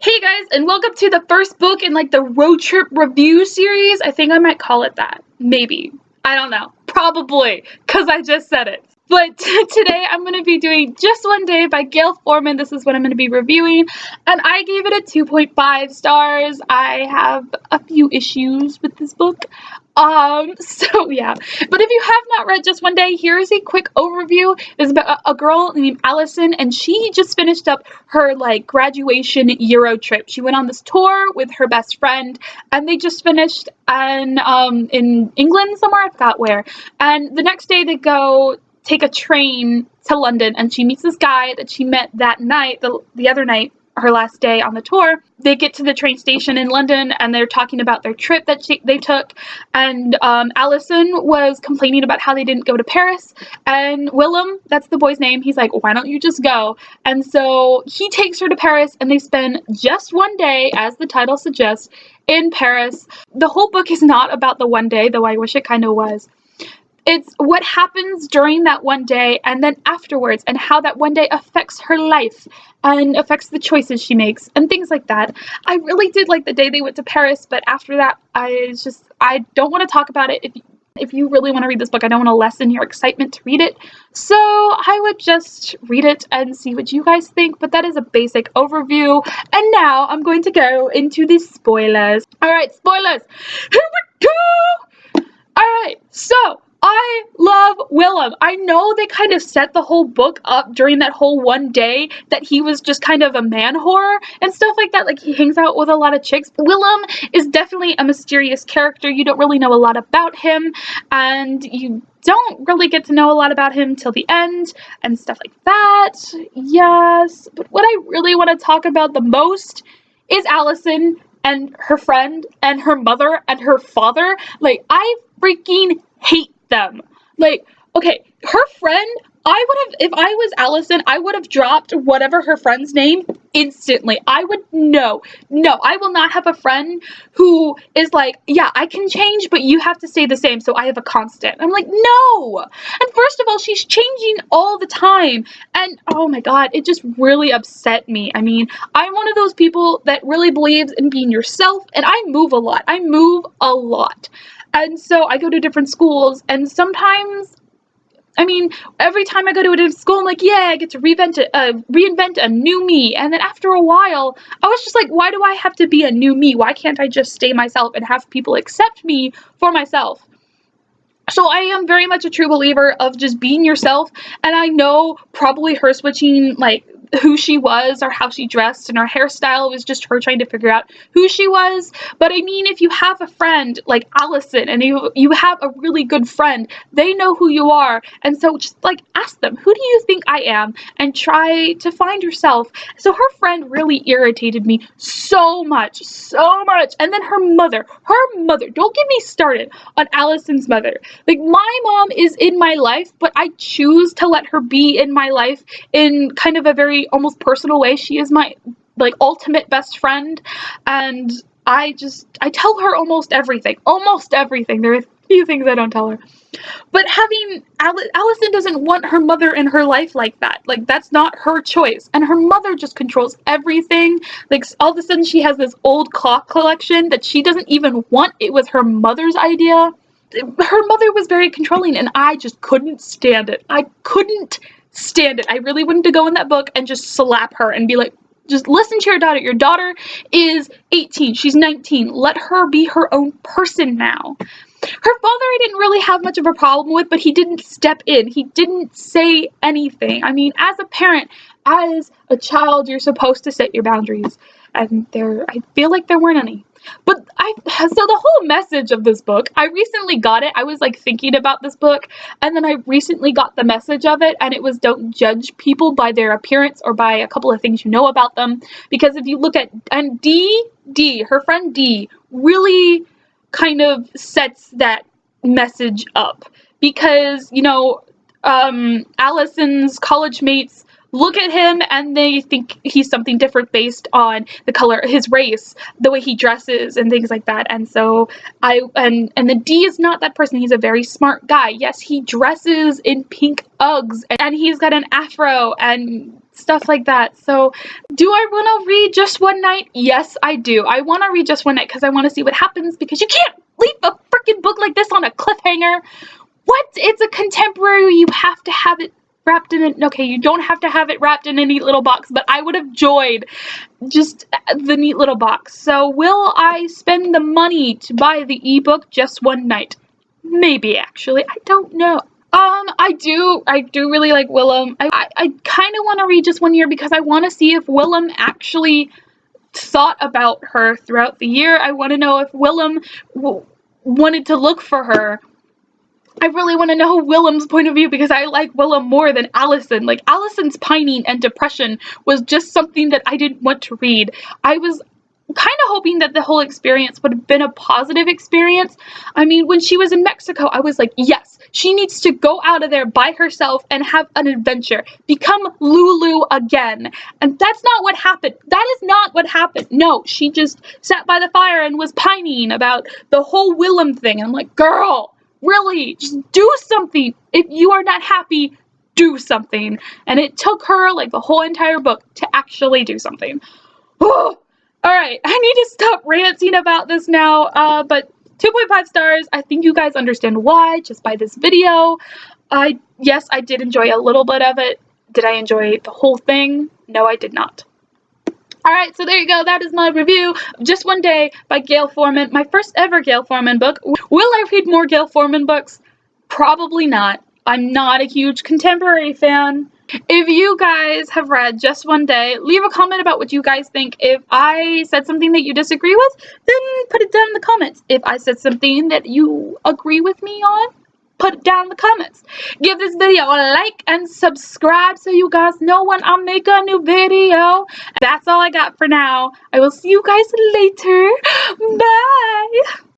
Hey guys, and welcome to the first book in the road trip review series. I think I might call it that. Maybe. I don't know. Probably, because I just said it. But today I'm going to be doing Just One Day by Gail Forman. This is what I'm going to be reviewing. And I gave it a 2.5 stars. I have a few issues with this book. So yeah. But if you have not read Just One Day, here's a quick overview. It's about a girl named Allison, and she just finished up her graduation Euro trip. She went on this tour with her best friend, and they just finished in England somewhere, I forgot where. And the next day they go take a train to London, and she meets this guy that she met that night, the other night, her last day on the tour. They get to the train station in London, and they're talking about their trip that they took, and Allison was complaining about how they didn't go to Paris, and Willem, that's the boy's name, he's like, why don't you just go? And so he takes her to Paris, and they spend just one day, as the title suggests, in Paris. The whole book is not about the one day, though I wish it kind of was. It's what happens during that one day and then afterwards, and how that one day affects her life and affects the choices she makes and things like that. I really did like the day they went to Paris, but after that, I don't want to talk about it. If you really want to read this book, I don't want to lessen your excitement to read it. So I would just read it and see what you guys think, but that is a basic overview. And now I'm going to go into the spoilers. All right, spoilers. Here we go. All right, so I love Willem. I know they kind of set the whole book up during that whole one day that he was just kind of a man whore and stuff like that. Like, he hangs out with a lot of chicks. Willem is definitely a mysterious character. You don't really know a lot about him, and you don't really get to know a lot about him till the end and stuff like that. Yes, but what I really want to talk about the most is Allison and her friend and her mother and her father. Like, I freaking hate them. Like, okay, her friend, if I was Allison, I would have dropped whatever her friend's name instantly. I would, no, I will not have a friend who is like, yeah, I can change, but you have to stay the same, so I have a constant. I'm like, no. And first of all, she's changing all the time, and oh my god, it just really upset me. I mean, I'm one of those people that really believes in being yourself, and I move a lot. And so I go to different schools, and sometimes, I mean, every time I go to a different school, I'm like, yeah, I get to reinvent a new me. And then after a while, I was just like, why do I have to be a new me? Why can't I just stay myself and have people accept me for myself? So I am very much a true believer of just being yourself, and I know probably her switching, who she was or how she dressed, and her hairstyle was just her trying to figure out who she was. But I mean, if you have a friend like Allison, and you have a really good friend, they know who you are, and so just ask them, who do you think I am, and try to find yourself. So her friend really irritated me so much, and then her mother, don't get me started on Allison's mother. Like, my mom is in my life, but I choose to let her be in my life in kind of a very almost personal way. She is my ultimate best friend, and I tell her almost everything. There are a few things I don't tell her. But Allison doesn't want her mother in her life like that. Like, that's not her choice. And her mother just controls everything. Like, all of a sudden she has this old clock collection that she doesn't even want. It was her mother's idea. Her mother was very controlling, and I just couldn't stand it. I really wanted to go in that book and just slap her and be like, just listen to your daughter. Your daughter is 18. She's 19. Let her be her own person now. Her father I didn't really have much of a problem with, but he didn't step in. He didn't say anything. I mean, as a parent, as a child, you're supposed to set your boundaries. And I feel like there weren't any. But so the whole message of this book, I recently got it. I was thinking about this book, and then I recently got the message of it, and it was, don't judge people by their appearance or by a couple of things you know about them. Because if you look at, and her friend D, really kind of sets that message up. Because, Allison's college mates look at him and they think he's something different based on the color, his race, the way he dresses and things like that. And so and the D is not that person. He's a very smart guy. Yes, he dresses in pink Uggs and he's got an afro and stuff like that. So do I want to read Just One Night? Yes, I do. I want to read Just One Night because I want to see what happens, because you can't leave a freaking book like this on a cliffhanger. What? It's a contemporary. You have to have it wrapped in it. Okay, you don't have to have it wrapped in a neat little box, but I would have enjoyed just the neat little box. So will I spend the money to buy the ebook Just One Night? Maybe, actually. I don't know. I do really like Willem. I kind of want to read Just One Year because I want to see if Willem actually thought about her throughout the year. I want to know if Willem wanted to look for her. I really want to know Willem's point of view because I like Willem more than Allison. Like, Allison's pining and depression was just something that I didn't want to read. I was kind of hoping that the whole experience would have been a positive experience. I mean, when she was in Mexico, I was like, yes, she needs to go out of there by herself and have an adventure. Become Lulu again. And that's not what happened. That is not what happened. No, she just sat by the fire and was pining about the whole Willem thing. And I'm like, girl, really, just do something. If you are not happy, do something. And it took her like the whole entire book to actually do something. Oh, all right, I need to stop ranting about this now, but 2.5 stars. I think you guys understand why just by this video. Yes, I did enjoy a little bit of it. Did I enjoy the whole thing? No, I did not. Alright, so there you go. That is my review of Just One Day by Gail Forman. My first ever Gail Forman book. Will I read more Gail Forman books? Probably not. I'm not a huge contemporary fan. If you guys have read Just One Day, leave a comment about what you guys think. If I said something that you disagree with, then put it down in the comments. If I said something that you agree with me on, put it down in the comments. Give this video a like and subscribe so you guys know when I make a new video. That's all I got for now. I will see you guys later. Bye.